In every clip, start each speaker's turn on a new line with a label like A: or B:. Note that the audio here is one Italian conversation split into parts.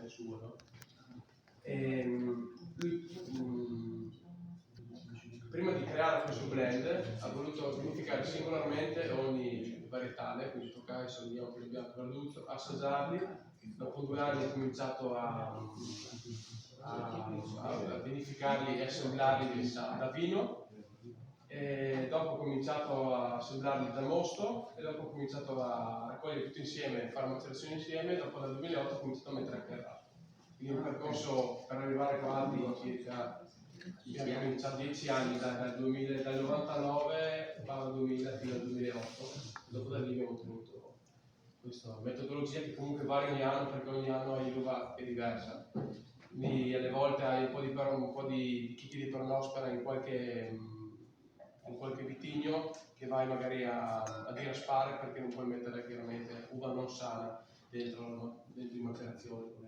A: è suo, no? Lui, prima di creare questo blend ha voluto vinificare singolarmente ogni varietale, quindi toccare Sauvignon, Pinot Bianco, Verduzzo, assaggiarli. Dopo 2 anni ha cominciato a vinificarli e assemblarli da vino, e dopo ho cominciato a assemblarli da mosto, e dopo ho cominciato a raccogliere tutto insieme, fare macerazioni insieme, e dopo dal 2008 ho cominciato a mettere anche il raso. Quindi un percorso per arrivare qua di circa, abbiamo cominciato 10 anni, dal 99 al 2000 fino al 2008, dopo da lì abbiamo tenuto questa metodologia che comunque varia ogni anno, perché ogni anno l'uva è diversa. Quindi alle volte hai un po' di chicchi di peronospora in qualche vitigno, che vai magari a diraspare perché non puoi mettere chiaramente uva non sana dentro in macerazione.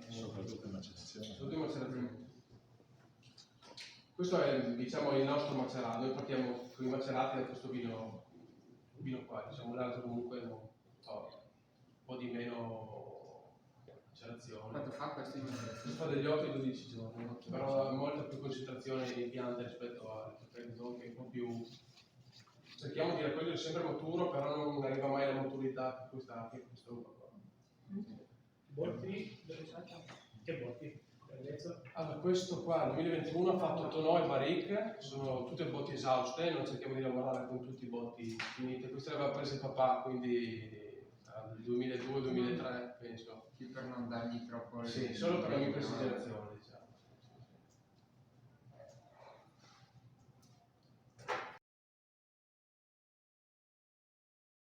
B: Soprattutto in macerazione.
A: Questo è, diciamo, il nostro macerato. Noi partiamo con i macerati da questo vino qua, diciamo, l'altro comunque un po' di meno macerazione.
C: Quanto fa questo in
A: Si fa degli 8-12 giorni, però ha molta più concentrazione di piante rispetto al Cabernet, che è un po' più... Cerchiamo di raccogliere sempre maturo, però non arriva mai alla maturità che questa uva qua.
D: Botti? Che botti?
A: Allora, questo qua, nel 2021 ha fatto Tonneau e Barrique, sono tutte botti esauste, non cerchiamo di lavorare con tutti i botti finiti. Queste le aveva prese il papà, quindi nel 2002-2003 penso.
C: Più per non dargli troppo...
A: Sì, solo per la microsigerazione, diciamo.